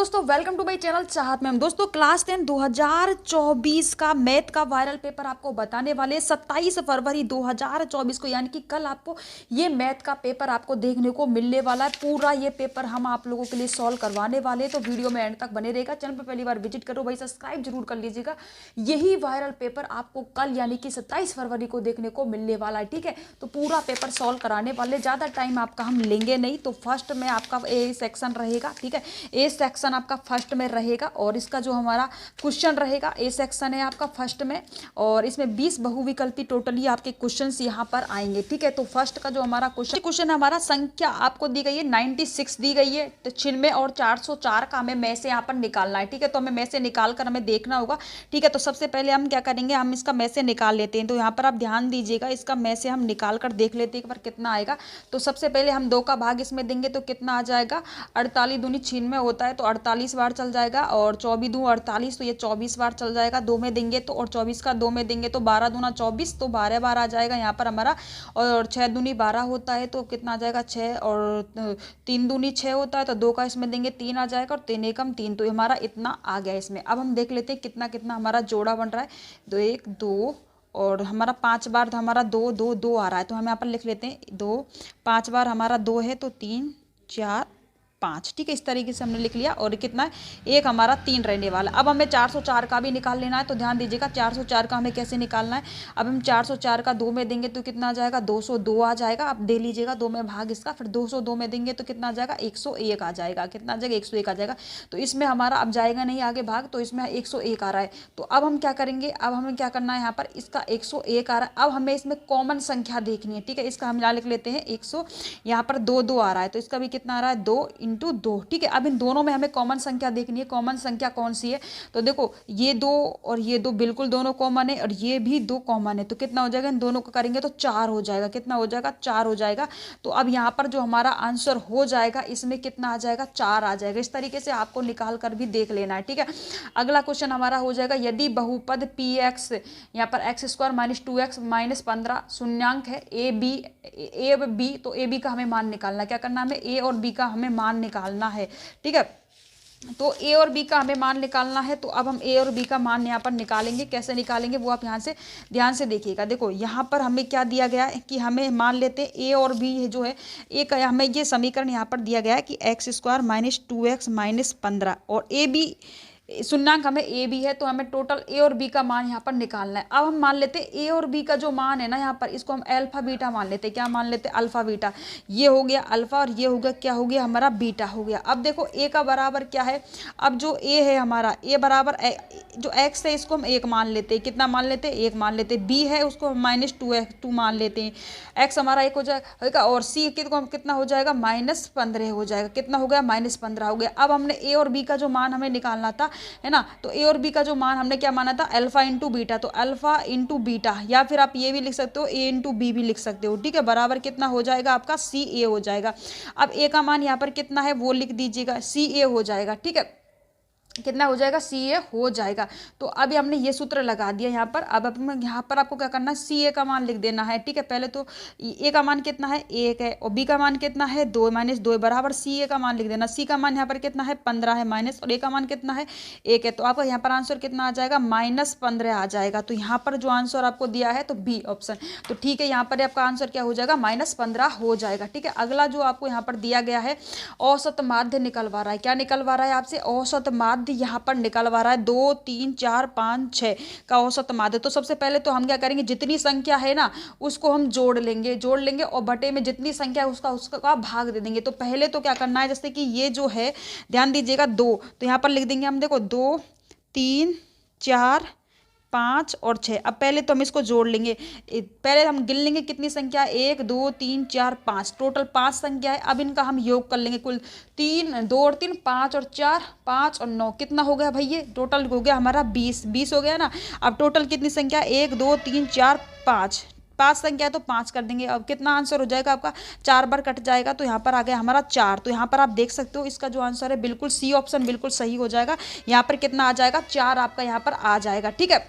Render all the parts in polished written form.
दोस्तों welcome to my channel चाहत ma'am. दोस्तों क्लास 10 2024 का मैथ का वायरल पेपर आपको बताने वाले 27 फरवरी 2024 को, यानी कि कल आपको ये मैथ का पेपर आपको देखने को मिलने वाला है। पूरा ये पेपर हम आप लोगों के लिए सॉल्व करवाने वाले हैं, तो वीडियो में एंड तक बने रहेगा। चैनल पर पहली बार विजिट करो भाई, सब्सक्राइब जरूर कर लीजिएगा। यही वायरल पेपर आपको कल यानी कि 27 फरवरी को देखने को मिलने वाला है। ठीक है, तो पूरा पेपर सॉल्व कराने वाले, ज़्यादा टाइम आपका हम लेंगे नहीं। तो फर्स्ट में आपका ए सेक्शन रहेगा। ठीक है, ए सेक्शन आपका फर्स्ट में रहेगा और इसका जो हमारा क्वेश्चन रहेगा, ए सेक्शन है आपका फर्स्ट में, और इसमें 20 बहुविकल्पी टोटली आपके क्वेश्चंस यहाँ पर आएंगे। ठीक है, तो फर्स्ट का जो हमारा क्वेश्चन हमारा संख्या आपको दी गई है 96 दी गई है, तो 96 और 404 का हमें में से यहाँ पर निकालना है। ठीक है, तो हमें में से निकाल कर हमें देखना होगा। ठीक है, तो सबसे पहले हम क्या करेंगे, हम इसका में से निकाल लेते हैं। तो यहाँ पर आप ध्यान दीजिएगा, इसका में से हम निकाल कर देख लेते हैं एक बार कितना आएगा। तो सबसे पहले हम 2 का भाग इसमें देंगे तो कितना आ जाएगा, 48 दूनी 96 होता है तो 48 बार चल जाएगा, और 24 दूँ 48 तो ये 24 बार चल जाएगा। 2 में देंगे तो, और 24 का 2 में देंगे तो 12 दूना 24 तो 12 बार आ जाएगा यहाँ पर हमारा। और 6 दूनी 12 होता है तो कितना आ जाएगा 6, और 3 दूनी 6 होता है तो 2 का इसमें देंगे 3 आ जाएगा, और 3 एकम 3, तो हमारा इतना आ गया इसमें। अब हम देख लेते हैं कितना कितना हमारा जोड़ा बन रहा है। 2 1 2 और हमारा 5 बार तो हमारा 2 2 2 आ रहा है, तो हम यहाँ पर लिख लेते हैं 2, 5 बार हमारा 2 है तो 3 4 5। ठीक है, इस तरीके से हमने लिख लिया। और कितना है, एक हमारा 3 रहने वाला। अब हमें 404 का भी निकाल लेना है, तो ध्यान दीजिएगा 404 का हमें कैसे निकालना है। अब हम 404 का 2 में देंगे तो कितना आ जाएगा, 202 आ जाएगा। अब दे लीजिएगा 2 में भाग इसका, फिर 202 में देंगे तो कितना आ जाएगा, 101 आ जाएगा। कितना आ जाएगा, 101 आ जाएगा। तो इसमें हमारा अब जाएगा नहीं आगे भाग, तो इसमें 101 आ रहा है। तो अब हम क्या करेंगे, अब हमें क्या करना है, यहाँ पर इसका 101 आ रहा है। अब हमें इसमें कॉमन संख्या देखनी है। ठीक है, इसका हम यहाँ लिख लेते हैं 100, यहाँ पर 2 2 आ रहा है तो इसका भी कितना आ रहा है, 2 × 2। ठीक है, अब इन दोनों में हमें कॉमन संख्या देखनी है। कॉमन संख्या कौन सी है, तो देखो ये 2 और ये 2 बिल्कुल दोनों कॉमन है, और ये भी 2 कॉमन है। तो कितना हो जाएगा, इन दोनों को करेंगे तो 4 हो जाएगा। कितना हो जाएगा, 4 हो जाएगा। तो अब यहाँ पर जो हमारा आंसर हो जाएगा, इसमें कितना आ जाएगा, 4 आ जाएगा। इस तरीके से आपको निकाल कर भी देख लेना है। ठीक है, अगला क्वेश्चन हमारा हो जाएगा, यदि बहुपद px, यहाँ पर x² - 2x - 15 शून्यांक है, ए बी, तो ए बी का हमें मान निकालना है। क्या करना है, हमें ए और बी का हमें मान निकालना है। ठीक है, तो ए और बी का हमें मान निकालना है। तो अब हम ए और बी का मान यहाँ पर निकालेंगे। कैसे निकालेंगे वो आप यहाँ से ध्यान से देखिएगा। देखो यहाँ पर हमें क्या दिया गया है कि हमें मान लेते हैं ए और बी जो है, एक हमें ये समीकरण यहाँ पर दिया गया है कि x² - 2x - 15, और ए बी शून्यांक हमें ए बी है, तो हमें टोटल ए और बी का मान यहाँ पर निकालना है। अब हम मान लेते हैं ए और बी का जो मान है ना, यहाँ पर इसको हम अल्फा बीटा मान लेते हैं। क्या मान लेते हैं, अल्फा बीटा। ये हो गया अल्फा, और ये हो गया क्या हो गया, हमारा बीटा हो गया। अब देखो ए का बराबर क्या है, अब जो ए है हमारा, ए बराबर जो एक्स है इसको हम 1 मान लेते हैं। कितना मान लेते हैं, 1 मान लेते हैं। बी है उसको हम -2 मान लेते हैं। एक्स हमारा 1 हो जाएगा, और सी कितना हो जाएगा, -15 हो जाएगा। कितना हो गया, -15 हो गया। अब हमने ए और बी का जो मान हमें निकालना था, है ना, तो ए और बी का जो मान हमने क्या माना था, अल्फा × बीटा। तो अल्फा × बीटा, या फिर आप ये भी लिख सकते हो, ए × बी भी लिख सकते हो। ठीक है, बराबर कितना हो जाएगा आपका, सी ए हो जाएगा। अब ए का मान यहाँ पर कितना है वो लिख दीजिएगा, सी ए हो जाएगा। ठीक है, कितना हो जाएगा, सी ए हो जाएगा। तो अभी हमने ये सूत्र लगा दिया यहाँ पर। अब यहाँ पर आपको क्या करना है, सी ए का मान लिख देना है। ठीक है, पहले तो ए का मान कितना है, 1 है, और बी का मान कितना है, 2 - 2 बराबर सी ए का मान लिख देना। सी का मान यहाँ पर कितना है, 15 है माइनस, और ए का मान कितना है, 1 है। तो आपका यहाँ पर आंसर कितना आ जाएगा, -15 आ जाएगा। तो यहाँ पर जो आंसर आपको दिया है तो बी ऑप्शन। तो ठीक है, यहाँ पर आपका आंसर क्या हो जाएगा, -15 हो जाएगा। ठीक है, अगला जो आपको यहाँ पर दिया गया है, औसत माध्य निकलवा रहा है। क्या निकलवा रहा है आपसे, औसत माध्य यहाँ पर निकलवा रहा है। 2 3 4 5 6 का औसत माध्य। तो सबसे पहले तो हम क्या करेंगे, जितनी संख्या है ना उसको हम जोड़ लेंगे, और बटे में जितनी संख्या है उसका भाग दे देंगे। तो पहले तो क्या करना है, जैसे कि ये जो है ध्यान दीजिएगा 2, तो यहाँ पर लिख देंगे हम, देखो 2 3 4 5 और 6। अब पहले तो हम इसको जोड़ लेंगे, पहले हम गिन लेंगे कितनी संख्या है, 1 2 3 4 5, टोटल 5 संख्या है। अब इनका हम योग कर लेंगे, कुल 3 2 और 3 5 और 4 5 और 9, कितना हो गया भाई, ये टोटल हो गया हमारा 20 हो गया ना। अब टोटल कितनी संख्या, 1 2 3 4 5 संख्या, तो 5 कर देंगे। अब कितना आंसर हो जाएगा आपका, 4 बार कट जाएगा, तो यहाँ पर आ गया हमारा 4। तो यहाँ पर आप देख सकते हो इसका जो आंसर है बिल्कुल सी ऑप्शन बिल्कुल सही हो जाएगा। यहाँ पर कितना आ जाएगा, 4 आपका यहाँ पर आ जाएगा। ठीक है,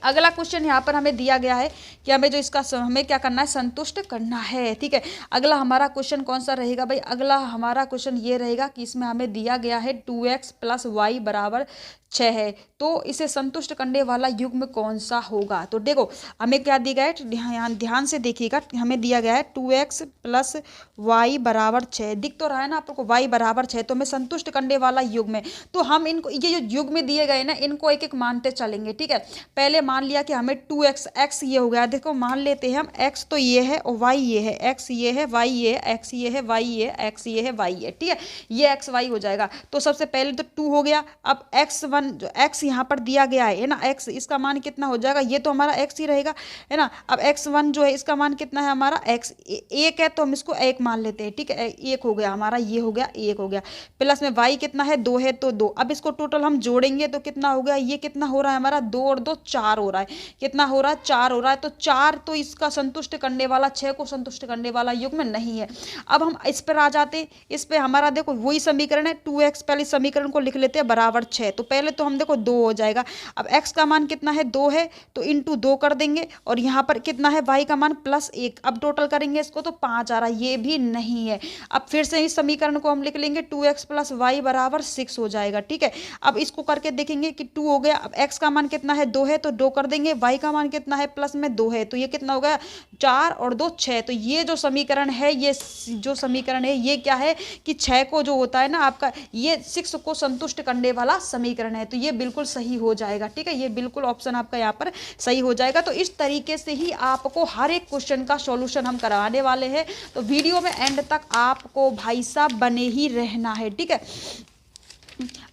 अगला क्वेश्चन यहाँ पर हमें दिया गया है कि हमें जो इसका हमें क्या करना है, संतुष्ट करना है। ठीक है, अगला हमारा क्वेश्चन कौन सा रहेगा भाई? अगला हमारा क्वेश्चन ये रहेगा कि इसमें हमें दिया गया है 2x + y = 6 है, तो इसे संतुष्ट करने वाला युग्म कौन सा होगा? तो देखो हमें क्या दिया गया है, ध्यान से देखिएगा, हमें दिया गया है 2x + y = 6। दिख तो रहा है ना आपको, y = 6, तो हमें संतुष्ट करने वाला युग्म है। तो हम इनको, ये जो युग्म दिए गए ना, इनको एक एक मानते चलेंगे। ठीक है, पहले मान लिया कि हमें 2x, x ये हो गया, देखो मान लेते हैं हम x तो ये है और y ये है, x ये है, y ये है, x ये है, y ये है, x ये है, y ये, ठीक है, ये x y हो जाएगा। तो सबसे पहले तो 2 हो गया। अब x1 जो x यहाँ पर दिया गया है ना, x इसका मान कितना हो जाएगा? ये तो हमारा x ही रहेगा, है ना। अब x1 जो है इसका मान कितना है हमारा? x 1 है, तो हम इसको 1 मान लेते हैं। ठीक है, 1 हो गया हमारा, ये हो गया 1 हो गया। प्लस में y कितना है? 2 है, तो 2। अब इसको टोटल हम जोड़ेंगे तो कितना हो गया? ये कितना हो रहा है हमारा? 2 और 2 4 हो रहा है। कितना हो रहा है? 4 हो रहा है। तो 4 तो इसका संतुष्ट करने वाला, 6 को संतुष्ट करने वाला युग्म नहीं है। अब हम इस पर आ जाते, इस पे हमारा देखो वही समीकरण है, 2x, पहले समीकरण को लिख लेते हैं बराबर 6। तो पहले तो हम देखो 2 हो जाएगा। अब x का मान कितना है? 2 है, तो इंटू 2 कर देंगे, और यहाँ पर कितना है? y का मान +1। अब टोटल करेंगे इसको तो 5 आ रहा है, ये भी नहीं है। अब फिर से इस समीकरण को हम लिख लेंगे, 2x + y = 6 हो जाएगा। ठीक है, अब इसको करके देखेंगे कि 2 हो गया। अब x का मान कितना है? 2 है, तो 2 कर देंगे। y का मान कितना है? प्लस में 2 है, तो ये कितना हो गया? 4 और 2 6। तो ये जो समीकरण है, ये जो समीकरण है ये क्या है कि 6 को जो होता है ना आपका, ये 6 को संतुष्ट करने वाला समीकरण है। तो ये बिल्कुल सही हो जाएगा। ठीक है, ये बिल्कुल ऑप्शन आपका यहाँ पर सही हो जाएगा। तो इस तरीके से ही आपको हर एक क्वेश्चन का सॉल्यूशन हम कराने वाले हैं। तो वीडियो में एंड तक आपको भाई साहब बने ही रहना है। ठीक है,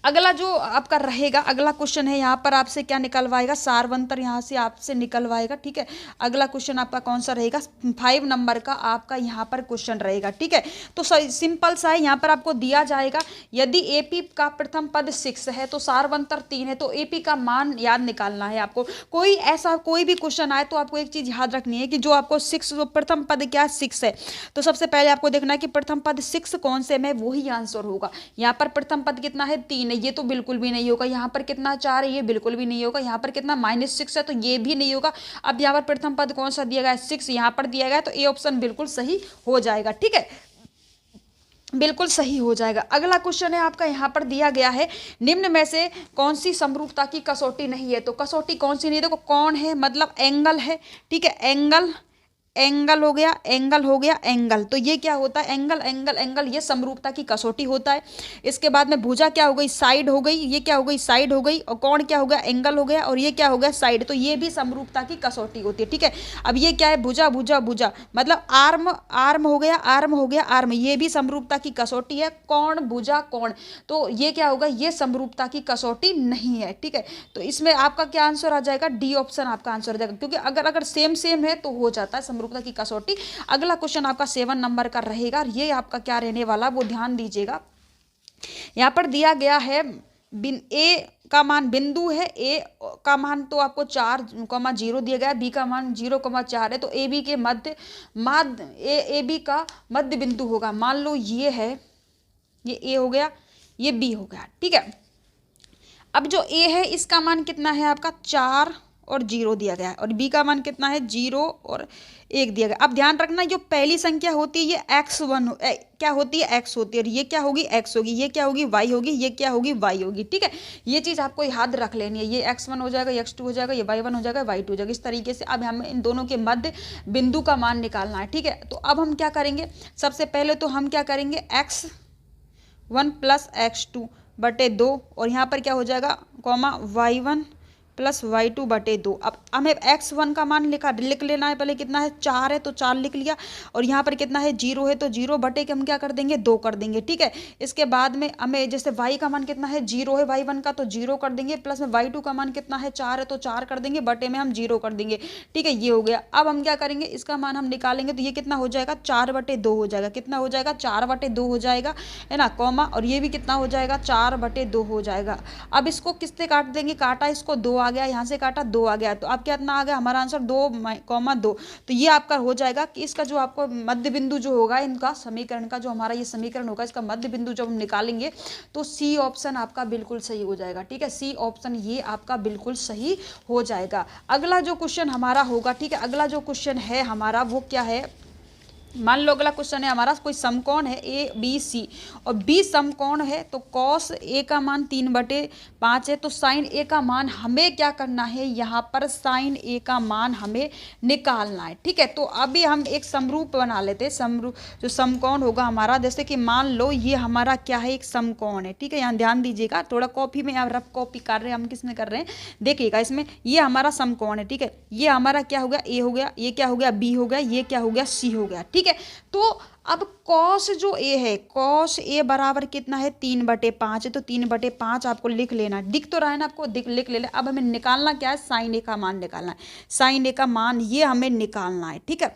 अगला जो आपका रहेगा, अगला क्वेश्चन है यहाँ पर आपसे क्या निकलवाएगा? सारवंतर यहाँ से आपसे निकलवाएगा। ठीक है, अगला क्वेश्चन आपका कौन सा रहेगा? 5 नंबर का आपका यहाँ पर क्वेश्चन रहेगा। ठीक है, तो सिंपल सा है, यहाँ पर आपको दिया जाएगा यदि एपी का प्रथम पद 6 है तो सारवंतर 3 है, तो एपी का मान याद निकालना है आपको। कोई ऐसा कोई भी क्वेश्चन आए तो आपको एक चीज याद रखनी है कि जो आपको 6, जो प्रथम पद क्या 6 है, तो सबसे पहले आपको देखना है कि प्रथम पद 6 कौन से में, वही आंसर होगा। यहाँ पर प्रथम पद कितना है? 3 है, ये तो बिल्कुल भी नहीं होगा। यहाँ पर कितना 4 है, ये बिल्कुल भी नहीं होगा। यहाँ पर कितना -6 है, तो ये भी नहीं होगा। अब यहाँ पर प्रथम पद कौन सा दिया गया है? 6 यहाँ पर दिया गया है, तो ए ऑप्शन बिल्कुल सही हो जाएगा। ठीक है, बिल्कुल सही हो जाएगा। अगला क्वेश्चन है आपका यहाँ पर दिया गया है, निम्न में से कौन सी समरूपता की कसौटी नहीं है? तो कसौटी कौन सी नहीं है? देखो कौन है, मतलब एंगल है। ठीक है, एंगल, एंगल हो गया, एंगल हो गया, एंगल। तो ये क्या होता है? एंगल, एंगल, एंगल, ये समरूपता की कसौटी होता है। इसके बाद में भुजा क्या हो गई? साइड हो गई। ये क्या हो गई? साइड हो गई। और कोण क्या हो गया? एंगल हो गया। और ये क्या हो गया? साइड। तो ये भी समरूपता की कसौटी होती है। ठीक है, अब ये क्या है? भुजा, भुजा, भुजा, मतलब आर्म, आर्म हो गया, आर्म हो गया, आर्म, ये भी समरूपता की कसौटी है। कोण, भुजा, कोण, तो ये क्या होगा? ये समरूपता की कसौटी नहीं है। ठीक है, तो इसमें आपका क्या आंसर आ जाएगा? डी ऑप्शन आपका आंसर आ जाएगा, क्योंकि अगर सेम सेम है तो हो जाता है समरूपता की कसौटी। अगला क्वेश्चन आपका 7 नंबर का रहेगा, ये आपका क्या रहने वाला वो ध्यान दीजिएगा। यहाँ पर दिया गया है ए का मान बिंदु है, ए का मान तो आपको 4,0 दिया गया है, बी का मान 0,4 है, तो ए बी के मध्य ए बी का मध्य बिंदु होगा। मान लो ये है, ये ए हो गया, ये बी हो गया। ठीक है, अब जो ए है इसका मान कितना है आपका? 4 और 0 दिया गया है, और बी का मान कितना है? 0 और 1 दिया गया। अब ध्यान रखना, जो पहली संख्या होती है ये x1 क्या होती है? x होती है, और ये क्या होगी? x होगी, ये क्या होगी? y होगी, ये क्या होगी? y होगी। ठीक है, ये चीज़ आपको याद रख लेनी है। ये x1 हो जाएगा, x2 हो जाएगा, ये y1 हो जाएगा, y2 हो जाएगा। इस तरीके से अब हमें इन दोनों के मध्य बिंदु का मान निकालना है। ठीक है, तो अब हम क्या करेंगे? सबसे पहले तो हम क्या करेंगे? x1 + x2 बटे 2, और यहाँ पर क्या हो जाएगा? कॉमा y1 + y2 बटे 2। अब हमें x1 का मान लिख लेना है। पहले कितना है? 4 है, तो 4 लिख लिया, और यहाँ पर कितना है? 0 है, तो 0 बटे के हम क्या कर देंगे? 2 कर देंगे। ठीक है, इसके बाद में हमें जैसे y का मान कितना है? 0 है y1 का, तो 0 कर देंगे, प्लस में y2 का मान कितना है? 4 है, तो 4 कर देंगे, बटे में हम 0 कर देंगे। ठीक है, ये हो गया। अब हम क्या करेंगे? इसका मान हम निकालेंगे, तो ये कितना हो जाएगा? 4/2 हो जाएगा। कितना हो जाएगा? 4/2 हो जाएगा, है ना, कॉमा, और ये भी कितना हो जाएगा? 4/2 हो जाएगा। अब इसको किससे काट देंगे? काटा इसको 2 आ गया, यहाँ से काटा 2 आ गया, तो अब कितना आ गया हमारा आंसर 2,2। तो ये आपका हो जाएगा कि इसका जो आपको मध्य बिंदु जो होगा इनका समीकरण का, जो हमारा ये समीकरण होगा इसका मध्य बिंदु जब हम निकालेंगे तो सी ऑप्शन आपका बिल्कुल सही हो जाएगा। ठीक है, सी ऑप्शन ये आपका बिल्कुल सही हो जाएगा। अगला जो क्वेश्चन हमारा होगा, ठीक है, अगला जो क्वेश्चन है हमारा वो क्या है, मान लो अगला क्वेश्चन है हमारा, कोई समकोण है ए बी सी और बी समकोण है, तो कॉस ए का मान 3/5 है, तो साइन ए का मान हमें क्या करना है, यहाँ पर साइन ए का मान हमें निकालना है। ठीक है, तो अभी हम एक समरूप बना लेते हैं, समरूप जो समकोण होगा हमारा, जैसे कि मान लो ये हमारा क्या है, एक समकोण है। ठीक है, यहाँ ध्यान दीजिएगा, थोड़ा कॉपी में आप रफ कॉपी कर रहे हैं, हम किस में कर रहे हैं देखिएगा, इसमें ये हमारा समकोण है। ठीक है, ये हमारा क्या हो गया, ए हो गया, ये क्या हो गया, बी हो गया, ये क्या हो गया, सी हो गया। ठीक है, तो अब कॉस जो ए है, कॉस ए बराबर कितना है, 3/5 है, तो 3/5 आपको लिख लेना, दिख तो रहा है ना आपको, लिख लेना। अब हमें निकालना क्या है, साइन ए का मान निकालना है, साइन ए का मान ये हमें निकालना है। ठीक है,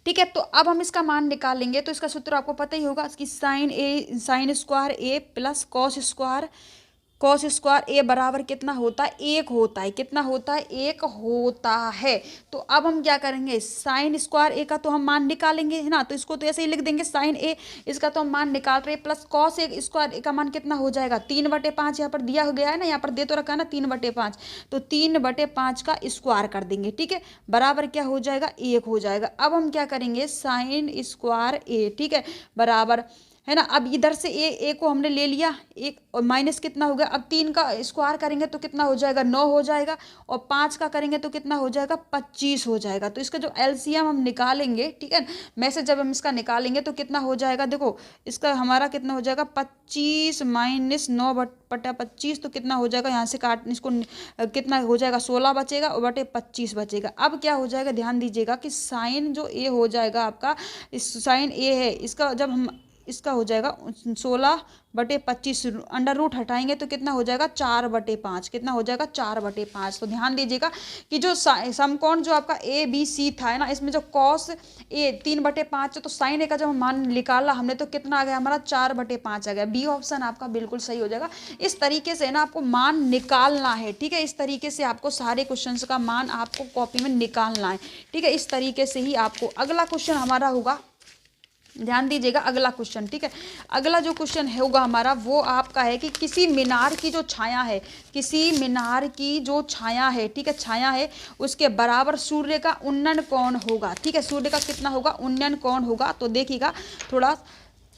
ठीक है, तो अब हम इसका मान निकालेंगे, तो इसका सूत्र आपको पता ही होगा कि साइन स्क्वायर ए प्लस कॉस स्क्वायर ए बराबर कितना होता है, 1 होता है। कितना होता है, 1 होता है। तो अब हम क्या करेंगे, साइन स्क्वायर ए का तो हम मान निकालेंगे, है ना, तो इसको तो ऐसे ही लिख देंगे साइन ए, इसका तो हम मान निकाल रहे हैं, प्लस कॉस ए स्क्वायर ए का मान कितना हो जाएगा, 3/5 यहाँ पर दिया हो गया है ना, यहाँ पर दे तो रखा है ना 3/5, तो 3/5 का स्क्वायर कर देंगे। ठीक है, बराबर क्या हो जाएगा, 1 हो जाएगा। अब हम क्या करेंगे, साइन स्क्वायर ए, ठीक है, बराबर है ना, अब इधर से ए को हमने ले लिया, एक और माइनस कितना हो गया, अब 3 का स्क्वायर करेंगे तो कितना हो जाएगा, 9 हो जाएगा, और 5 का करेंगे तो कितना हो जाएगा, 25 हो जाएगा। तो इसका जो एलसीएम हम निकालेंगे, ठीक है, में से जब हम इसका निकालेंगे तो कितना हो जाएगा, देखो इसका हमारा कितना हो जाएगा, 25 माइनस 9/25, तो कितना हो जाएगा, यहाँ से काट इसको कितना हो जाएगा, 16 बचेगा और बटे 25 बचेगा। अब क्या हो जाएगा, ध्यान दीजिएगा कि साइन जो ए हो जाएगा आपका, इस साइन ए है इसका जब हम इसका हो जाएगा 16/25, अंडर रूट हटाएंगे तो कितना हो जाएगा, 4/5, कितना हो जाएगा, 4/5। तो ध्यान दीजिएगा कि जो समकोण जो आपका ए बी सी था, है ना, इसमें जो कॉस ए 3/5 है, तो साइन ए का जब मान निकाला हमने तो कितना आ गया हमारा, 4/5 आ गया। बी ऑप्शन आपका बिल्कुल सही हो जाएगा। इस तरीके से ना आपको मान निकालना है। ठीक है, इस तरीके से आपको सारे क्वेश्चन का मान आपको कॉपी में निकालना है। ठीक है, इस तरीके से ही आपको अगला क्वेश्चन हमारा होगा, ध्यान दीजिएगा अगला क्वेश्चन। ठीक है, अगला जो क्वेश्चन होगा हमारा वो आपका है कि किसी मीनार की जो छाया है, किसी मीनार की जो छाया है, ठीक है, छाया है, उसके बराबर सूर्य का उन्नयन कोण होगा। ठीक है, सूर्य का कितना होगा, उन्नयन कोण होगा। तो देखिएगा थोड़ा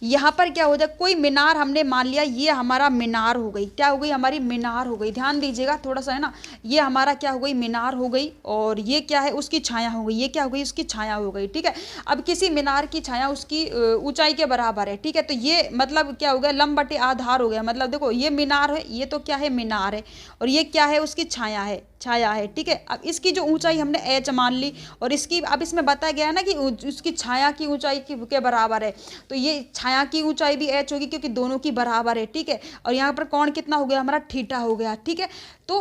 यहाँ पर क्या हो जाए, कोई मीनार हमने मान लिया, ये हमारा मीनार हो गई, क्या हो गई हमारी, मीनार हो गई। ध्यान दीजिएगा थोड़ा सा, है ना, ये हमारा क्या हो गई, मीनार हो गई, और ये क्या है, उसकी छाया हो गई, ये क्या हो गई, उसकी छाया हो गई। ठीक है, अब किसी मीनार की छाया उसकी ऊंचाई के बराबर है। ठीक है, तो ये मतलब क्या हो गया, लंब बटे आधार हो गया। मतलब देखो ये मीनार है, ये तो क्या है, मीनार है, और ये क्या है, उसकी छाया है, छाया है। ठीक है, अब इसकी जो ऊंचाई हमने एच मान ली, और इसकी अब इसमें बताया गया है ना कि उसकी छाया की ऊंचाई के बराबर है, तो ये छाया की ऊंचाई भी एच होगी क्योंकि दोनों की बराबर है। ठीक है, और यहाँ पर कोण कितना हो गया हमारा, थीटा हो गया। ठीक है, तो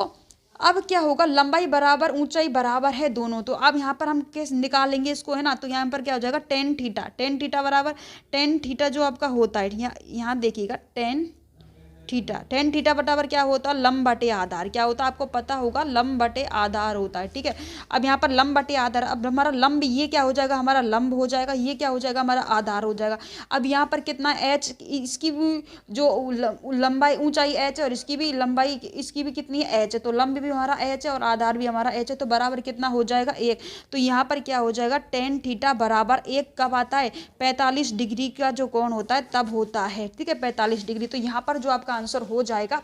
अब क्या होगा, लंबाई बराबर ऊंचाई बराबर है दोनों, तो अब यहाँ पर हम कैसे निकालेंगे इसको, है ना, तो यहाँ पर क्या हो जाएगा, टेन थीटा बराबर टेन थीटा जो आपका होता है, यहाँ देखिएगा टेन थीटा बराबर क्या होता है, लंब बटे आधार। क्या होता है आपको पता होगा, लंब बटे आधार होता है। ठीक है, अब यहाँ पर लंब बटे आधार, अब हमारा लंब ये क्या हो जाएगा, हमारा लंब हो जाएगा, ये क्या हो जाएगा, हमारा आधार हो जाएगा। अब यहाँ पर कितना एच, इसकी भी जो लंबाई ऊंचाई एच है, और इसकी भी लंबाई, इसकी भी कितनी है, एच है, तो लंब भी हमारा एच है और आधार भी हमारा एच है, तो बराबर कितना हो जाएगा, 1। तो यहाँ पर क्या हो जाएगा, टेन थीटा बराबर 1 कब आता है, 45 डिग्री का जो कोण होता है तब होता है। ठीक है, 45 डिग्री। तो यहाँ पर जो आपका आंसर हो जाएगा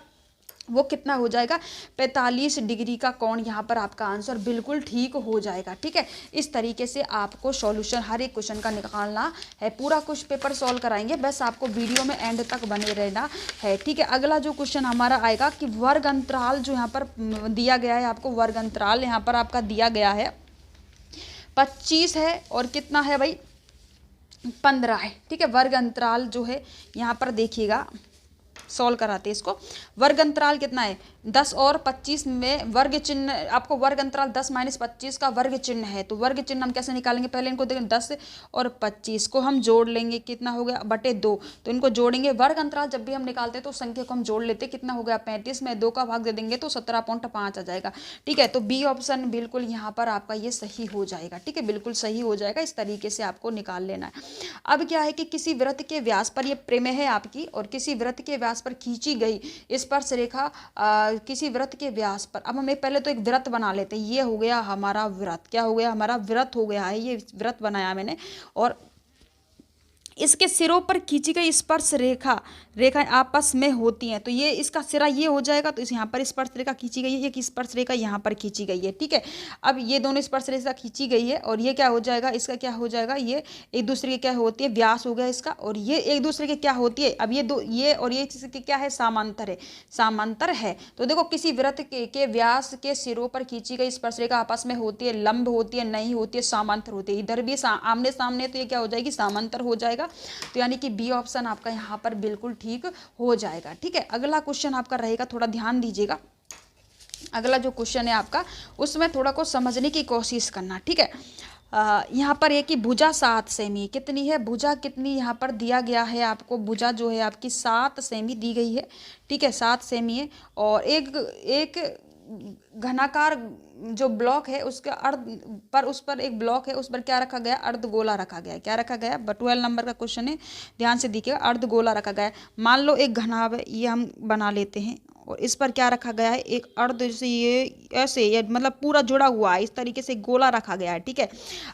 वो कितना हो जाएगा, 45 डिग्री का कोण यहाँ पर आपका आंसर बिल्कुल ठीक हो जाएगा। ठीक है, इस तरीके से आपको सॉल्यूशन हर एक क्वेश्चन का निकालना है। पूरा कुछ पेपर सॉल्व कराएंगे, बस आपको वीडियो में एंड तक बने रहना है। ठीक है, अगला जो क्वेश्चन हमारा आएगा कि वर्ग अंतराल जो यहाँ पर दिया गया है, आपको वर्ग अंतराल यहाँ पर आपका दिया गया है 25 है, और कितना है भाई, 15 है। ठीक है, वर्ग अंतराल जो है यहाँ पर देखिएगा सॉल्व कराते हैं इसको। वर्ग अंतराल कितना है 10 और 25 में वर्ग चिन्ह, आपको वर्ग अंतराल 10 - 25 का वर्ग चिन्ह है, तो वर्ग चिन्ह हम कैसे निकालेंगे, पहले इनको देखें 10 और 25 को हम जोड़ लेंगे, कितना हो गया बटे 2, तो इनको जोड़ेंगे। वर्ग अंतराल जब भी हम निकालते हैं तो संख्या को हम जोड़ लेते हैं, कितना हो गया 35 में 2 का भाग दे देंगे तो 17.5 आ जाएगा। ठीक है, तो बी ऑप्शन बिल्कुल यहाँ पर आपका ये सही हो जाएगा। ठीक है, बिल्कुल सही हो जाएगा, इस तरीके से आपको निकाल लेना है। अब क्या है कि किसी वृत्त के व्यास पर, ये प्रमेय है आपकी, और किसी वृत्त के व्यास पर खींची गई स्पर्श रेखा किसी वृत्त के व्यास पर, अब हमें पहले तो एक वृत्त बना लेते हैं। ये हो गया हमारा वृत्त, क्या हो गया हमारा वृत्त हो गया है, ये वृत्त बनाया मैंने, और इसके सिरों पर खींची गई स्पर्श रेखाएं आपस में होती हैं, तो ये इसका सिरा ये हो जाएगा, तो इस यहाँ पर स्पर्श रेखा खींची गई है, एक स्पर्श रेखा यहाँ पर खींची गई है। ठीक है, अब ये दोनों स्पर्श रेखा खींची गई है, और ये क्या हो जाएगा, इसका क्या हो जाएगा, ये एक दूसरे के क्या होती है, व्यास हो गया इसका, और ये एक दूसरे के क्या होती है, अब ये दो, ये और ये क्या है, समांतर है, समांतर है। तो देखो किसी वृत्त के व्यास के सिरों पर खींची गई स्पर्श रेखा आपस में होती है, लंब होती है, नहीं होती है, समांतर होती है। इधर भी आमने सामने, तो ये क्या हो जाएगी, समांतर हो जाएगा। तो यानी कि बी ऑप्शन आपका यहाँ पर बिल्कुल ठीक हो जाएगा। ठीक है, अगला क्वेश्चन आपका रहेगा, थोड़ा ध्यान दीजिएगा। अगला जो क्वेश्चन है आपका, उसमें थोड़ा को समझने की कोशिश करना। ठीक है, यहाँ पर एक ही भुजा 7 सेमी, कितनी है भुजा, कितनी यहाँ पर दिया गया है आपको, भुजा जो है आपकी 7 सेमी दी गई है। ठीक है, 7 सेमी है, और एक घनाकार जो ब्लॉक है उसके अर्ध पर, उस पर एक ब्लॉक है, उस पर क्या रखा गया, अर्धगोला रखा गया है। क्या रखा गया, 12 नंबर का क्वेश्चन है, ध्यान से देखिएगा, अर्धगोला रखा गया है। मान लो एक घनाभ है, ये हम बना लेते हैं, और इस पर क्या रखा गया है, एक अर्ध, जैसे ये ऐसे, ये मतलब पूरा जुड़ा हुआ है, इस तरीके से गोला रखा गया है। ठीक है,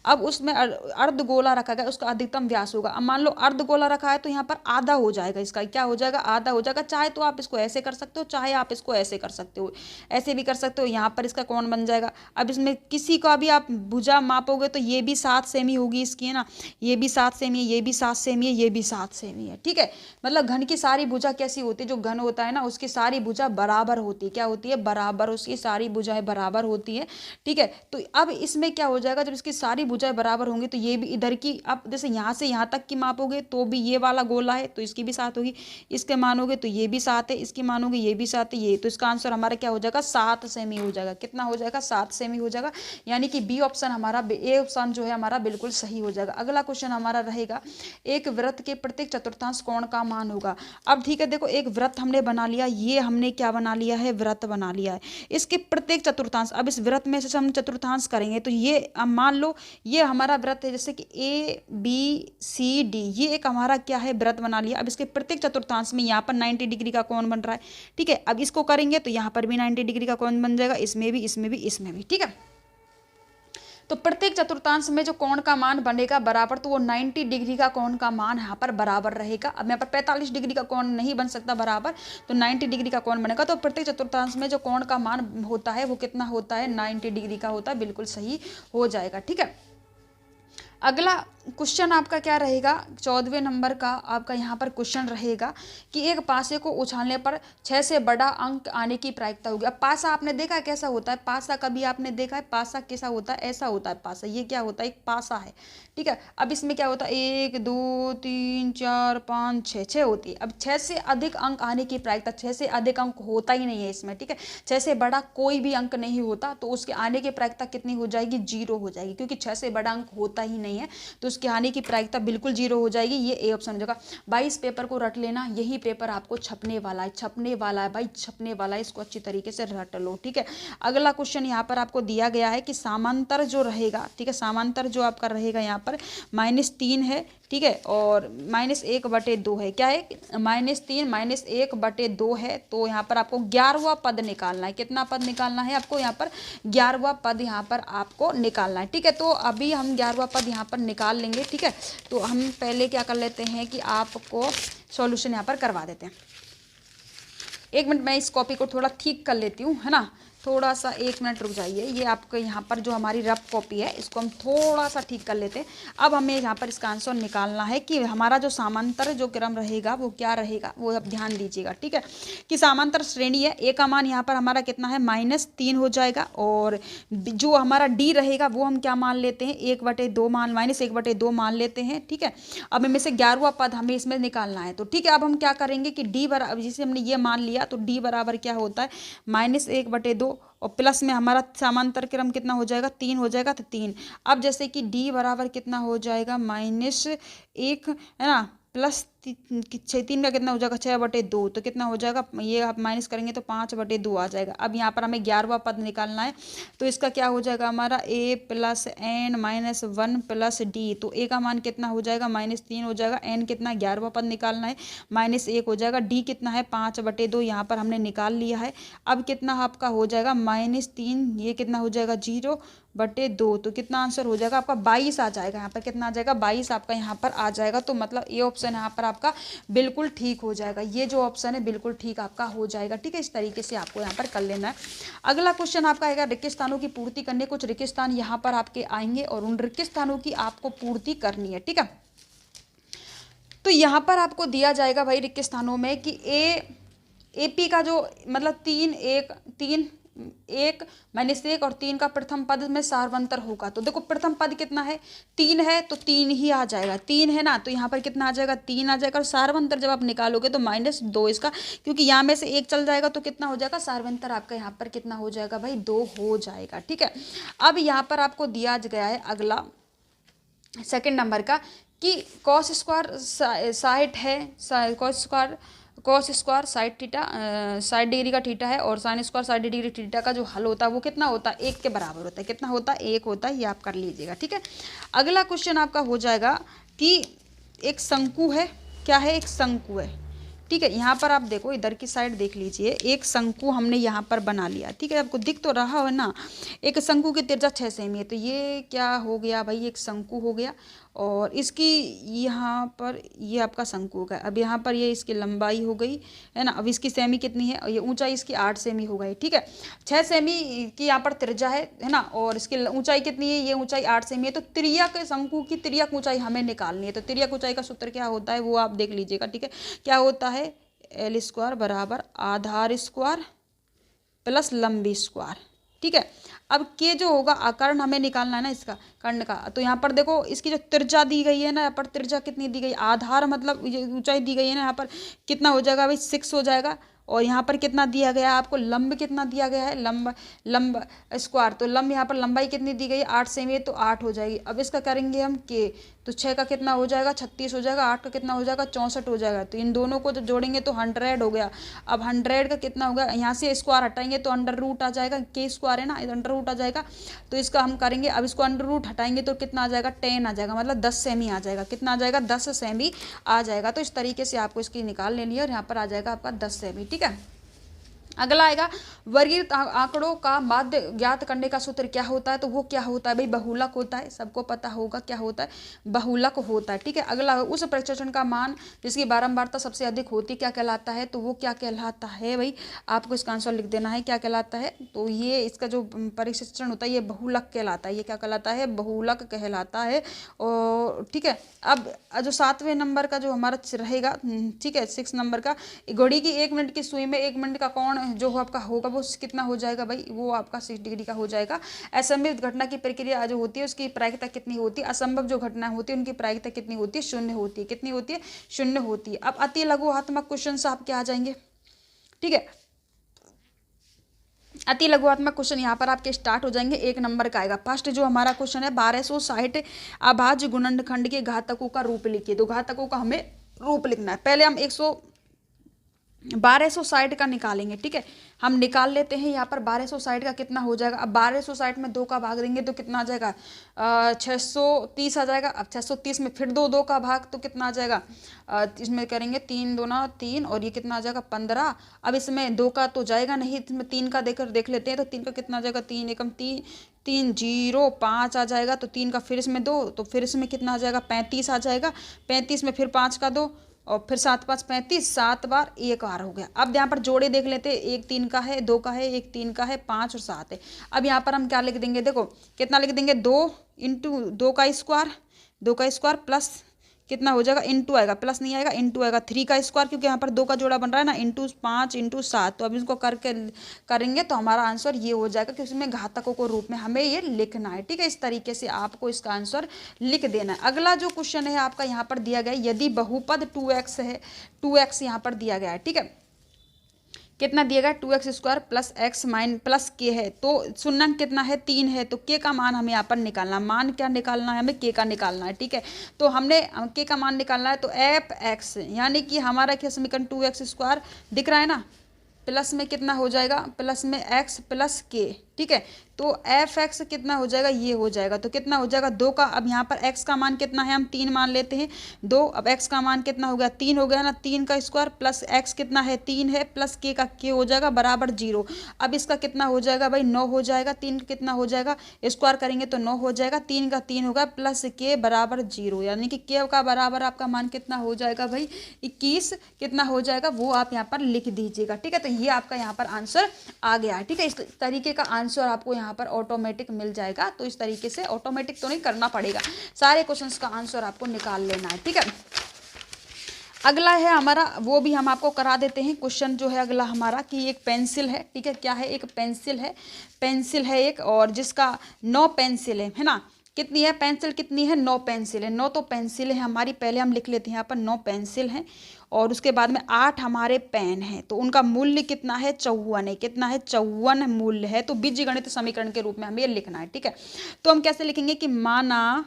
अब उसमें अर्धगोला रखा गया, उसका अधिकतम व्यास होगा। अब मान लो अर्धगोला रखा है, तो यहाँ पर आधा हो जाएगा, इसका क्या हो जाएगा, आधा हो जाएगा। चाहे तो आप इसको ऐसे कर सकते हो, चाहे आप इसको ऐसे कर सकते हो, ऐसे भी कर सकते हो, यहाँ पर इसका कोण बन जाएगा। अब इसमें किसी का भी आप भुजा मापोगे तो ये भी 7 सेमी होगी इसकी, है ना, ये भी 7 सेमी है, ये भी 7 सेमी है, ये भी 7 सेमी है। ठीक है, मतलब घन की सारी भुजा कैसी होती है, जो घन होता है ना उसकी सारी भुजा बराबर होती है, क्या होती है, बराबर, उसकी सारी भुजाएं बराबर होती है। ठीक है, तो अब इसमें क्या हो जाएगा, जब इसकी सारी भुजाएं बराबर होंगी तो ये भी इधर की, अब जैसे यहाँ से यहाँ तक की मापोगे तो भी ये वाला गोला है तो इसकी भी 7 होगी, इसके मानोगे तो ये भी 7 है, इसकी मानोगे ये भी 7 है, ये, तो इसका आंसर हमारा क्या हो जाएगा, 7 सेमी हो जाएगा। कितना हो जाएगा, 7 सेमी हो जाएगा, यानी कि बी ऑप्शन हमारा, ए ऑप्शन जो है हमारा बिल्कुल सही हो जाएगा। अगला क्वेश्चन हमारा रहेगा, एक वृत्त के प्रत्येक चतुर्थांश कोण का मान होगा। अब ठीक है, देखो एक वृत्त हमने बना लिया, ये हमने क्या बना लिया है, वृत्त बना लिया है, इसके प्रत्येक चतुर्थांश, अब इस वृत्त में से हम चतुर्थांश करेंगे, तो ये अब मान लो ये हमारा वृत्त है, जैसे कि ए बी सी डी, ये एक हमारा क्या है, वृत्त बना लिया। अब इसके प्रत्येक चतुर्थांश में यहाँ पर 90 डिग्री का कोण बन रहा है। ठीक है, अब इसको करेंगे तो यहाँ पर भी 90 डिग्री का कोण बन जाएगा, इसमें भी, इसमें भी, इसमें भी। ठीक है, तो प्रत्येक चतुर्थांश में जो कोण का मान बनेगा बराबर, तो वो 90 डिग्री का कोण का मान यहाँ पर बराबर रहेगा। अब यहाँ पर 45 डिग्री का कोण नहीं बन सकता बराबर, तो 90 डिग्री का कोण बनेगा। तो प्रत्येक चतुर्थांश में जो कोण का मान होता है वो कितना होता है, 90 डिग्री का होता है, बिल्कुल सही हो जाएगा। ठीक है, अगला क्वेश्चन आपका क्या रहेगा, 14वें नंबर का आपका यहाँ पर क्वेश्चन रहेगा कि एक पासे को उछालने पर 6 से बड़ा अंक आने की प्रायिकता होगी। अब पासा आपने देखा है कैसा होता है, पासा कभी आपने देखा है, पासा कैसा होता है, ऐसा होता है पासा, ये क्या होता है, एक पासा है। ठीक है, अब इसमें क्या होता है, 1 2 3 4 5 6, 6 होती है। अब 6 से अधिक अंक आने की प्रायिकता, 6 से अधिक अंक होता ही नहीं है इसमें। ठीक है, 6 से बड़ा कोई भी अंक नहीं होता, तो उसके आने की प्रायिकता कितनी हो जाएगी, 0 हो जाएगी, क्योंकि 6 से बड़ा अंक होता ही नहीं है, तो उसके आने की प्रायिकता बिल्कुल 0 हो जाएगी। ये ए ऑप्शन हो जाएगा। भाई इस पेपर को रट लेना, यही पेपर आपको छपने वाला है, छपने वाला है भाई, छपने वाला है, इसको अच्छी तरीके से रट लो। ठीक है, अगला क्वेश्चन यहाँ पर आपको दिया गया है कि समांतर जो रहेगा, ठीक है, समांतर जो आपका रहेगा यहाँ पर -3 है। ठीक है, और -1/2 है, क्या है, -3 -1/2 है। तो यहाँ पर आपको 11वां पद निकालना है। कितना पद निकालना है आपको, यहाँ पर 11वां पद यहाँ पर आपको निकालना है। ठीक है, तो अभी हम 11वां पद यहाँ पर निकाल लेंगे। ठीक है, तो हम पहले क्या कर लेते हैं कि आपको सॉल्यूशन यहाँ पर करवा देते हैं। 1 मिनट, मैं इस कॉपी को थोड़ा ठीक कर लेती हूँ, है ना, थोड़ा सा 1 मिनट रुक जाइए। ये आपको यहाँ पर जो हमारी रफ कॉपी है इसको हम थोड़ा सा ठीक कर लेते हैं। अब हमें यहाँ पर इसका आंसर निकालना है कि हमारा जो समांतर जो क्रम रहेगा वो क्या रहेगा, वो अब ध्यान दीजिएगा। ठीक है कि समांतर श्रेणी है, ए का मान यहाँ पर हमारा कितना है -3 हो जाएगा, और जो हमारा डी रहेगा वो हम क्या मान लेते हैं 1/2 मान -1/2 मान लेते हैं। ठीक है अब इनमें से 11वां पद हमें इसमें निकालना है। तो ठीक है अब हम क्या करेंगे कि डी बराबर, जिसे हमने ये मान लिया तो डी बराबर क्या होता है -1/2 और प्लस में हमारा समांतर क्रम कितना हो जाएगा 3 हो जाएगा, तो 3। अब जैसे कि डी बराबर कितना हो जाएगा -1 है ना, प्लस 3 का कितना हो जाएगा 6/2, तो कितना हो जाएगा, ये आप माइनस करेंगे तो 5/2 आ जाएगा। अब यहाँ पर हमें 11वां पद निकालना है, तो इसका क्या हो जाएगा हमारा a + n - 1 + d। तो a का मान कितना हो जाएगा -3 हो जाएगा, n कितना 11वां पद निकालना है -1 हो जाएगा, d कितना है 5/2 यहाँ पर हमने निकाल लिया है। अब कितना आपका हो जाएगा -3, ये कितना हो जाएगा 0/2, तो कितना आंसर हो जाएगा आपका 22 आ जाएगा। यहाँ पर कितना आ जाएगा 22 आपका यहाँ पर आ जाएगा। तो मतलब ये ऑप्शन यहाँ पर आपका बिल्कुल ठीक हो जाएगा, ये जो ऑप्शन है बिल्कुल ठीक आपका हो जाएगा। ठीक है इस तरीके से आपको यहाँ पर कर लेना है। अगला क्वेश्चन आपका आएगा रिक्त स्थानों की पूर्ति करने। कुछ रिक्त स्थान यहाँ पर आपके आएंगे और उन रिक्त स्थानों की आपको पूर्ति करनी है। ठीक है तो यहाँ पर आपको दिया जाएगा भाई रिक्त स्थानों में कि एपी का जो मतलब 3 1 -1 और 3 का प्रथम पद में सार्वंतर होगा। तो देखो प्रथम पद कितना है 3 है, तो 3 ही आ जाएगा, 3 है ना, तो यहाँ पर कितना आ जाएगा 3 आ जाएगा। और सार्वंतर जब आप निकालोगे तो -2 इसका, क्योंकि यहाँ में से 1 चल जाएगा तो कितना हो जाएगा सार्वंतर आपका यहाँ पर कितना हो जाएगा भाई 2 हो जाएगा। ठीक है अब यहाँ पर आपको दिया गया है अगला सेकेंड नंबर का कि cos स्क्वायर 60 है, cos स्क्वायर 60 डिग्री का थीटा है, और sin स्क्वायर 60 डिग्री थीटा का जो हल होता है वो कितना होता है 1 के बराबर होता है। कितना होता है 1 होता है, ये आप कर लीजिएगा। ठीक है अगला क्वेश्चन आपका हो जाएगा कि एक शंकु है, क्या है एक शंकु है। ठीक है यहाँ पर आप देखो इधर की साइड देख लीजिए, एक शंकु हमने यहाँ पर बना लिया। ठीक है आपको दिख तो रहा है ना, एक शंकु की त्रिज्या 6 सेमी है। तो ये क्या हो गया भाई एक शंकु हो गया, और इसकी यहाँ पर ये आपका शंकु हो गया। अब यहाँ पर ये इसकी लंबाई हो गई है ना, अब इसकी सेमी कितनी है, और ये ऊंचाई इसकी 8 सेमी हो गई। ठीक है 6 सेमी की यहाँ पर त्रिज्या है ना, और इसकी ऊंचाई कितनी है, ये ऊंचाई 8 सेमी है। तो त्रियक शंकु की त्रियक ऊंचाई हमें निकालनी है। तो त्रियक ऊंचाई का सूत्र क्या होता है वो आप देख लीजिएगा। ठीक है क्या होता है L² बराबर आधार स्क्वायर प्लस लंबी स्क्वायर। ठीक है अब के जो होगा आकर्ण हमें निकालना है ना इसका कर्ण का। तो यहाँ पर देखो इसकी जो त्रिज्या दी गई है ना, यहाँ पर त्रिज्या कितनी दी गई, आधार मतलब ऊंचाई दी गई है ना, यहाँ पर कितना हो जाएगा भाई 6 हो जाएगा। और यहाँ पर कितना दिया गया है आपको, लंब कितना दिया गया है, लंब स्क्वायर। तो लंब यहाँ पर लंबाई कितनी दी गई है 8 सेमी, तो 8 हो जाएगी। अब इसका करेंगे हम के, तो 6 का कितना हो जाएगा 36 हो जाएगा, 8 का कितना हो जाएगा 64 हो जाएगा। तो इन दोनों को जब जोड़ेंगे तो 100 हो गया। अब 100 का कितना होगा, यहाँ से स्क्वायर हटाएंगे तो अंडर रूट आ जाएगा, के स्क्वायर है ना, अंडर रूट आ जाएगा। तो इसका हम करेंगे, अब इसको अंडर रूट हटाएंगे तो कितना आ जाएगा 10 आ जाएगा, मतलब 10 सेमी आ जाएगा। कितना आ जाएगा 10 सेमी आ जाएगा। तो इस तरीके से आपको इसकी निकाल लेनी है, और यहाँ पर आ जाएगा आपका 10 सेमी। ठीक है अगला आएगा वर्गीकृत आंकड़ों का माध्य ज्ञात करने का सूत्र क्या होता है। तो वो क्या होता है भाई बहुलक होता है, सबको पता होगा क्या होता है बहुलक होता है। ठीक है अगला उस प्रक्षेपण का मान जिसकी बारंबारता सबसे अधिक होती क्या कहलाता है। तो वो क्या कहलाता है भाई, आपको इसका आंसर लिख देना है क्या कहलाता है। तो ये इसका जो प्रक्षेपण होता है ये बहुलक कहलाता है, ये क्या कहलाता है बहुलक कहलाता है। और ठीक है अब जो 7वें नंबर का जो हमारा रहेगा, ठीक है 6 नंबर का, घड़ी की 1 मिनट की सुई में 1 मिनट का कोण जो आपका होगा वो कितना हो जाएगा भाई, वो आपका 6 डिग्री का हो जाएगा। असंभव घटना की प्रक्रिया जो होती है उसकी प्रायिकता कितनी होती है, असंभव जो घटना होती है उनकी प्रायिकता कितनी होती है 0 होती है। कितनी होती है 0 होती है। अब अति लघुआत्मक क्वेश्चन से आपके आ जाएंगे। ठीक है अति लघुआत्मक क्वेश्चन यहाँ पर आपके स्टार्ट हो जाएंगे। 1 नंबर का आएगा फर्स्ट जो हमारा क्वेश्चन है 1260 अभाज्य गुणनखंड के घातकों का रूप लिखिए। तो घातकों का हमें रूप लिखना है। पहले हम 1260 का निकालेंगे। ठीक है हम निकाल लेते हैं। यहाँ पर 1260 का कितना हो जाएगा, अब 1260 में 2 का भाग देंगे तो कितना आ जाएगा 630 आ जाएगा। अब 630 में फिर 2 का भाग तो कितना आ जाएगा, इसमें करेंगे 3 दूना 3 और ये कितना आ जाएगा 15। अब इसमें 2 का तो जाएगा नहीं, इसमें 3 का देख लेते हैं। तो 3 का कितना आ जाएगा 3 एकम 3 0 5 आ जाएगा। तो 3 का फिर इसमें 2 तो फिर इसमें कितना आ जाएगा 35 आ जाएगा। 35 में फिर 5 का 2 और फिर 7 5 35, 7 बार 1 बार हो गया। अब यहाँ पर जोड़े देख लेते हैं, 1 3 का है, 2 का है, 1 3 का है, 5 और 7 है। अब यहाँ पर हम क्या लिख देंगे, देखो कितना लिख देंगे, 2 इंटू 2 का स्क्वायर, 2 का स्क्वायर प्लस कितना हो जाएगा, इंटू आएगा, प्लस नहीं आएगा, इंटू आएगा 3 का स्क्वायर, क्योंकि यहाँ पर 2 का जोड़ा बन रहा है ना, इंटू 5 इंटू 7। तो अब इसको करके करेंगे तो हमारा आंसर ये हो जाएगा, क्योंकि इसमें घातकों को रूप में हमें ये लिखना है। ठीक है, इस तरीके से आपको इसका आंसर लिख देना है। अगला जो क्वेश्चन है आपका यहाँ पर दिया गया है, यदि बहुपद 2x है, 2x यहाँ पर दिया गया है। ठीक है, कितना दिया गया, 2x square plus x mine plus के है, तो शून्यंक कितना है, 3 है, तो के का मान हमें यहाँ पर निकालना, मान क्या निकालना है हमें, के का निकालना है। ठीक है, तो हमने के का मान निकालना है, तो एफ एक्स यानी कि हमारा क्या समीकरण 2x स्क्वायर दिख रहा है ना, प्लस में कितना हो जाएगा, प्लस में x प्लस के। ठीक है, तो एफ एक्स कितना हो जाएगा, ये हो जाएगा, तो कितना हो जाएगा 2 का, अब यहाँ पर x का मान कितना है, हम 3 मान लेते हैं 2, अब x का मान कितना हो गया, 3 हो गया ना, 3 का स्क्वायर प्लस x कितना है, 3 है, प्लस के का के हो जाएगा बराबर 0। अब इसका कितना हो जाएगा भाई, 9 हो जाएगा, 3 कितना हो जाएगा, स्क्वायर करेंगे तो 9 हो जाएगा, 3 का 3 होगा प्लस के बराबर 0, यानी कि के का बराबर आपका मान कितना हो जाएगा भाई, 21 कितना हो जाएगा, वो आप यहाँ पर लिख दीजिएगा। ठीक है, तो ये आपका यहाँ पर आंसर आ गया है। ठीक है, इस तरीके का आंसर आपको यहाँ पर ऑटोमेटिक मिल जाएगा, तो इस तरीके से ऑटोमेटिक तो नहीं करना पड़ेगा, सारे क्वेश्चंस का आंसर आपको निकाल लेना है। ठीक है, अगला है हमारा, वो भी हम आपको करा देते हैं। क्वेश्चन जो है अगला हमारा कि एक पेंसिल है। ठीक है, क्या है, एक पेंसिल है, पेंसिल है एक, और जिसका 9 पेंसिल है ना, कितनी है पेंसिल, कितनी है, 9 पेंसिल है, 9 तो पेंसिल है हमारी, पहले हम लिख लेते हैं यहाँ पर 9 पेंसिल हैं, और उसके बाद में 8 हमारे पेन हैं, तो उनका मूल्य कितना है, 54 है, कितना है, 54 मूल्य है। तो बीजगणित समीकरण के रूप में हमें ये लिखना है। ठीक है, तो हम कैसे लिखेंगे कि माना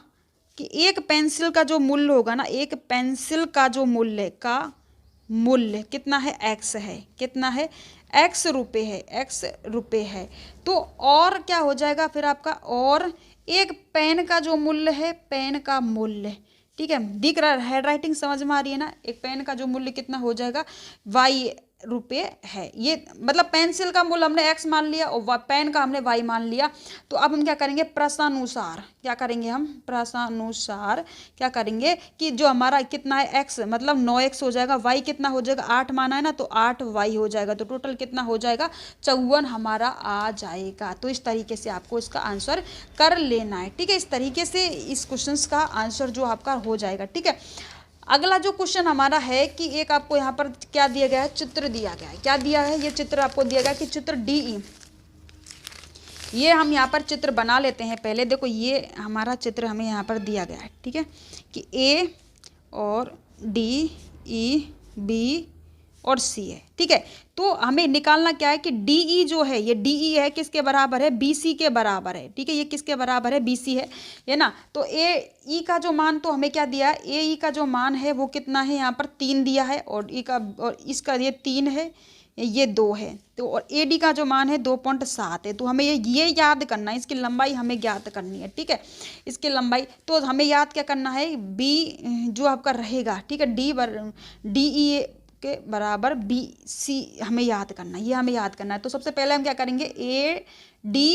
कि एक पेंसिल का जो मूल्य होगा ना, एक पेंसिल का जो मूल्य कितना है, x है, कितना है, x रुपये है, x रुपये है। तो और क्या हो जाएगा फिर आपका, और एक पेन का जो मूल्य है, पेन का मूल्य, ठीक है, दिख रहा है, हैंड राइटिंग समझ में आ रही है ना, एक पेन का जो मूल्य कितना हो जाएगा, y रुपये है। ये मतलब पेंसिल का मूल्य हमने x मान लिया और पेन का हमने y मान लिया। तो अब हम क्या करेंगे, प्रश्नानुसार क्या करेंगे, हम प्रश्नानुसार क्या करेंगे कि जो हमारा कितना है x, मतलब 9x हो जाएगा, y कितना हो जाएगा, 8 माना है ना, तो 8y हो जाएगा, तो टोटल कितना हो जाएगा, 54 हमारा आ जाएगा। तो इस तरीके से आपको इसका आंसर कर लेना है। ठीक है, इस तरीके से इस क्वेश्चन का आंसर जो आपका हो जाएगा। ठीक है, अगला जो क्वेश्चन हमारा है कि एक आपको यहाँ पर क्या दिया गया है, चित्र दिया गया है। क्या दिया है, ये चित्र आपको दिया गया है कि चित्र DE, ये हम यहाँ पर चित्र बना लेते हैं पहले। देखो ये हमारा चित्र हमें यहाँ पर दिया गया है। ठीक है, कि A और D E B और C है। ठीक है, तो हमें निकालना क्या है कि DE जो है, ये DE है किसके बराबर है, BC के बराबर है। ठीक है, ये किसके बराबर है, BC है ना। तो AE का जो मान तो हमें क्या दिया है, AE का जो मान है वो कितना है, यहाँ पर 3 दिया है, और E का और इसका ये 3 है, ये 2 है, तो और AD का जो मान है 2.7 है। तो हमें ये याद करना है, इसकी लंबाई हमें ज्ञात करनी है। ठीक है, इसकी लंबाई तो हमें याद क्या करना है, B जो आपका रहेगा, ठीक है, DE के बराबर BC हमें याद करना है, ये हमें याद करना है। तो सबसे पहले हम क्या करेंगे, AD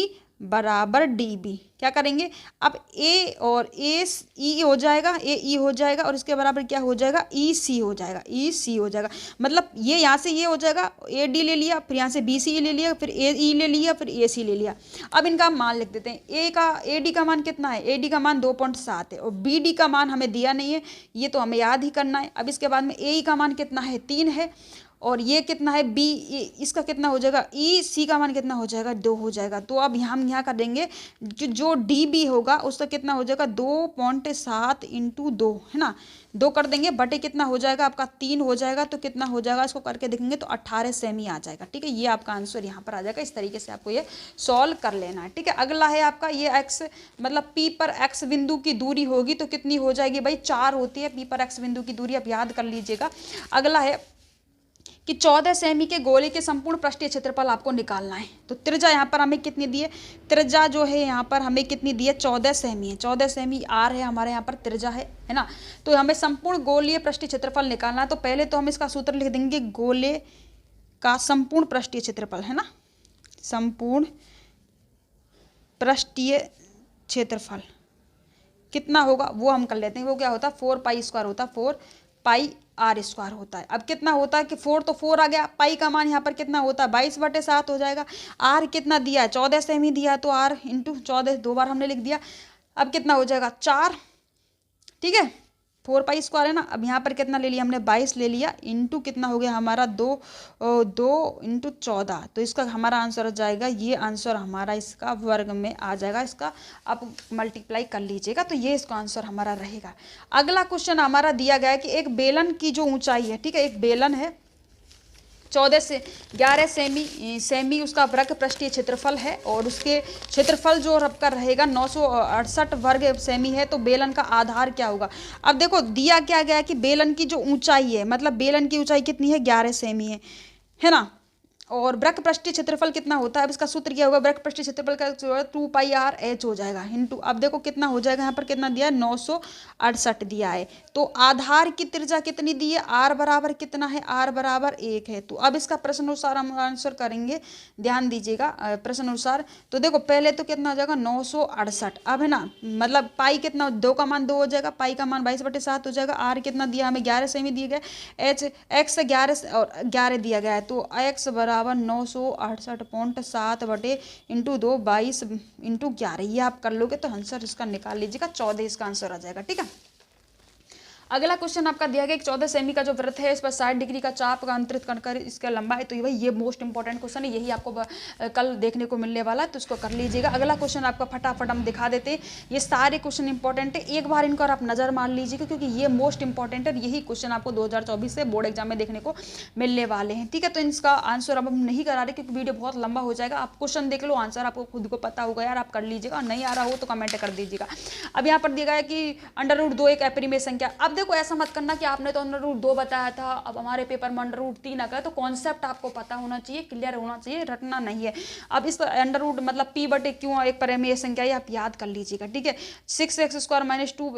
बराबर DB क्या करेंगे, अब A और AE हो जाएगा, AE हो जाएगा, और इसके बराबर क्या हो जाएगा, EC हो जाएगा, EC हो जाएगा। मतलब ये यहाँ से ये हो जाएगा, AD ले लिया, फिर यहाँ से BC ले लिया, फिर AE ले लिया, फिर AC ले लिया। अब इनका मान लिख देते हैं। AD का मान कितना है, AD का मान 2.7 है, और BD का मान हमें दिया नहीं है, ये तो हमें याद ही करना है। अब इसके बाद में AE का मान कितना है, 3 है, और ये कितना है B, इसका कितना हो जाएगा, EC का मान कितना हो जाएगा, 2 हो जाएगा। तो अब हम यहाँ करेंगे जो DB होगा उसका कितना हो जाएगा, 2.7 इंटू 2 है ना, 2 कर देंगे, बटे कितना हो जाएगा आपका 3 हो जाएगा। तो कितना हो जाएगा, इसको करके देखेंगे तो 18 सेमी आ जाएगा। ठीक है, ये आपका आंसर यहाँ पर आ जाएगा। इस तरीके से आपको ये सॉल्व कर लेना है। ठीक है, अगला है आपका ये x, मतलब P पर x बिंदु की दूरी होगी तो कितनी हो जाएगी भाई, 4 होती है P पर x बिंदु की दूरी, आप याद कर लीजिएगा। अगला है कि 14 सेमी के गोले के संपूर्ण पृष्ठीय क्षेत्रफल आपको निकालना है। तो त्रिज्या यहाँ पर हमें कितनी दी है, त्रिज्या जो है यहाँ पर हमें कितनी दी है, 14 सेमी है, 14 सेमी R है हमारे यहाँ पर त्रिज्या है ना। तो हमें संपूर्ण गोलीय पृष्ठीय क्षेत्रफल निकालना है। तो पहले तो हम इसका सूत्र लिख देंगे, गोले का संपूर्ण पृष्ठीय क्षेत्रफल है ना, संपूर्ण पृष्ठीय क्षेत्रफल कितना होगा वो हम कर लेते हैं। वो क्या होता है, 4 पाई स्क्वायर होता है, 4 पाई आर स्क्वायर होता है। अब कितना होता है कि 4 तो 4 आ गया, पाई का मान यहाँ पर कितना होता है 22/7 हो जाएगा। आर कितना दिया है 14 सेमी दिया है, तो आर इंटू 14 दो बार हमने लिख दिया। अब कितना हो जाएगा 4, ठीक है 4 पाई स्क्वायर है ना। अब यहाँ पर कितना ले लिया हमने 22 ले लिया, इंटू कितना हो गया हमारा 2 इंटू 14, तो इसका हमारा आंसर हो जाएगा, ये आंसर हमारा इसका वर्ग में आ जाएगा। इसका आप मल्टीप्लाई कर लीजिएगा, तो ये इसका आंसर हमारा रहेगा। अगला क्वेश्चन हमारा दिया गया है कि एक बेलन की जो ऊंचाई है, ठीक है एक बेलन है 14 से 11 सेमी उसका वर्ग पृष्ठीय क्षेत्रफल है, और उसके क्षेत्रफल जो आपका रहेगा 968 वर्ग सेमी है। तो बेलन का आधार क्या होगा। अब देखो दिया क्या गया कि बेलन की जो ऊंचाई है, मतलब बेलन की ऊंचाई कितनी है 11 सेमी है ना, और वृत्त पृष्ठीय क्षेत्रफल कितना होता है। अब इसका सूत्र क्या होगा, वृत्त पृष्ठीय क्षेत्रफल का 2πr/h हो जाएगा इंटू, अब देखो कितना हो जाएगा, यहाँ पर कितना दिया है 968 दिया है। तो आधार की त्रिज्या कितनी दी है, r बराबर कितना है, r बराबर 1 है। तो अब इसका प्रश्न अनुसार हम आंसर करेंगे, ध्यान दीजिएगा प्रश्न अनुसार। तो देखो पहले तो कितना हो जाएगा 968, अब है ना मतलब पाई कितना 2 का मान 2 हो जाएगा, पाई का मान 22/7 हो जाएगा। r कितना दिया हमें 11 सेमी दिए गए, h x 11 दिया गया है, तो x बराबर 968.7 बटे इंटू 2 22 इंटू 11, ये आप कर लोगे तो आंसर इसका निकाल लीजिएगा 14 इसका आंसर आ जाएगा। ठीक है, अगला क्वेश्चन आपका दिया गया कि 14 सेमी का जो वृत्त है इस पर 60 डिग्री का चाप का अंतरित कर इसका लंबा है। तो ये मोस्ट इंपॉर्टेंट क्वेश्चन है, यही आपको कल देखने को मिलने वाला है, तो इसको कर लीजिएगा। अगला क्वेश्चन आपका फटाफट हम दिखा देते हैं, ये सारे क्वेश्चन इंपॉर्टेंट है, एक बार इनको आप नजर मार लीजिएगा क्योंकि ये मोस्ट इंपॉर्टेंट है। यही क्वेश्चन आपको 2024 से बोर्ड एग्जाम में देखने को मिलने वाले हैं। ठीक है, तो इसका आंसर अब हम नहीं करा रहे क्योंकि वीडियो बहुत लंबा हो जाएगा। आप क्वेश्चन देख लो, आंसर आपको खुद को पता होगा यार, आप कर लीजिएगा, नहीं आ रहा हो तो कमेंट कर दीजिएगा। अब यहाँ पर दिया गया है कि √2 एक अपरिमेय संख्या। अब देखो ऐसा मत करना कि आपने तो √2 बताया था, अब हमारे पेपर में √3 आ गया, तो कॉन्सेप्ट आपको पता होना चाहिए, क्लियर होना चाहिए, रटना नहीं है। अब इस √ मतलब p/q एक परिमेय संख्या, ये आप याद कर लीजिएगा। ठीक है, 6x² - 2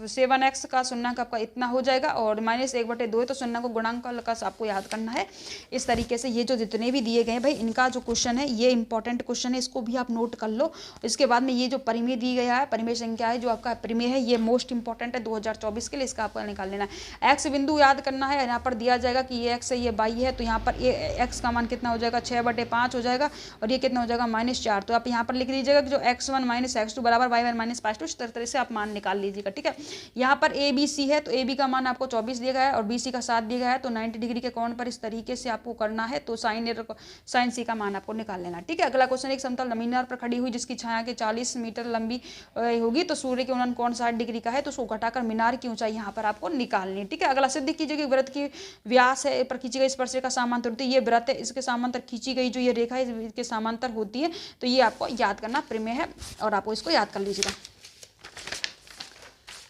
7x का शून्य का आपका इतना हो जाएगा, और -1/2 है तो शून्य को गुणांक का आपको याद करना है। इस तरीके से ये जो जितने भी दिए गए भाई, इनका जो क्वेश्चन है ये इंपॉर्टेंट क्वेश्चन है, इसको भी आप नोट कर लो। इसके बाद में ये जो परिमेय दी गया है, परिमेय संख्या है जो आपका परिमेय है, ये मोस्ट इंपॉर्टेंट है 2024 के लिए, इसका आपको निकाल लेना है। एक्स बिंदु याद करना है, यहाँ पर दिया जाएगा कि ये एक्स है ये वाई है, तो यहाँ पर ये एक्स का मान कितना हो जाएगा 6/5 हो जाएगा, और ये कितना हो जाएगा -4। तो आप यहाँ पर लिख लीजिएगा कि जो x1 - x2 बराबर y1 - 5 तरह से आप मान निकाल लीजिएगा। ठीक है, यहाँ पर ए बी सी है, तो ए बी का मान आपको 24 दिया गया है और बी सी का 7 दिया गया है, तो 90 डिग्री के कोण पर इस तरीके से आपको करना है, तो साइन सी का मान आपको निकाल लेना। ठीक है, अगला क्वेश्चन, एक समतल मीनार पर खड़ी हुई जिसकी छाया के 40 मीटर लंबी होगी, तो सूर्य के उन्नयन कोण 60 डिग्री का है, तो उसको घटाकर मीनार की ऊंचाई यहाँ पर आपको निकालनी है। ठीक है, अगला सिद्ध कीजिए कि वृत्त की व्यास है पर खींची गई स्पर्शरेखा समांतर होती है। ये वृत्त है, इसके समांतर खींची गई जो ये रेखा है इसके समांतर होती है, तो ये आपको याद करना प्रमेय है और आपको इसको याद कर लीजिएगा।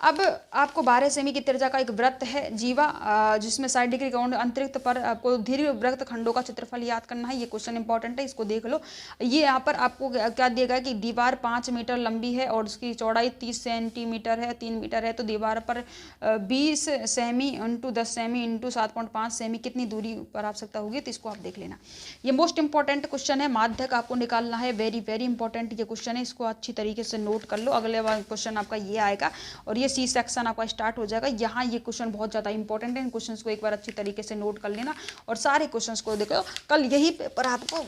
अब आपको 12 सेमी की त्रिज्या का एक वृत्त है जीवा, जिसमें 60 डिग्री कोण अंतरिक्त पर आपको दीर्घ वृत्त खंडों का क्षेत्रफल याद करना है। ये क्वेश्चन इंपॉर्टेंट है, इसको देख लो। ये यहाँ पर आपको क्या दिया गया कि दीवार 5 मीटर लंबी है और उसकी चौड़ाई 30 सेंटीमीटर है, 3 मीटर है, तो दीवार पर 20 semi into 10 semi into 7.5 semi कितनी दूरी पर आवश्यकता होगी, तो इसको आप देख लेना। ये मोस्ट इंपॉर्टेंट क्वेश्चन है, माध्यक आपको निकालना है, वेरी वेरी इंपॉर्टेंट ये क्वेश्चन है, इसको अच्छी तरीके से नोट कर लो। अगले बार क्वेश्चन आपका ये आएगा और ये सी सेक्शन आपका स्टार्ट हो जाएगा। यहाँ ये क्वेश्चन बहुत ज़्यादा इंपॉर्टेंट है, इन क्वेश्चंस को एक बार अच्छी तरीके से नोट कर लेना और सारे क्वेश्चंस को देखो। कल यही पेपर आपको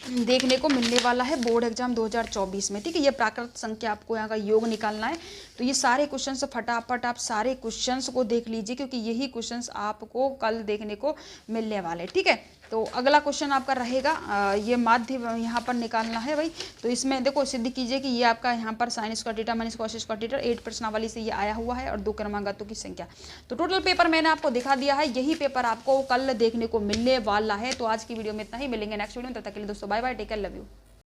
देखने को मिलने वाला है बोर्ड एग्जाम 2024 में। ठीक है, ये प्राकृत संख्या आपको यहाँ का योग निकालना है, तो ये सारे क्वेश्चंस फटाफट आप सारे क्वेश्चंस को देख लीजिए क्योंकि यही क्वेश्चंस आपको कल देखने को मिलने वाले। ठीक है, तो अगला क्वेश्चन आपका रहेगा ये माध्य यहाँ पर निकालना है भाई। तो इसमें देखो सिद्ध कीजिए कि ये आपका यहाँ पर sin square theta - cos square theta 8 प्रश्नावली से ये आया हुआ है और 2 क्रमांकों की संख्या। तो टोटल पेपर मैंने आपको दिखा दिया है, यही पेपर आपको कल देखने को मिलने वाला है। तो आज की वीडियो में इतना ही, मिलेंगे नेक्स्ट वीडियो में, तब तक के लिए दोस्तों bye bye, take care, love you.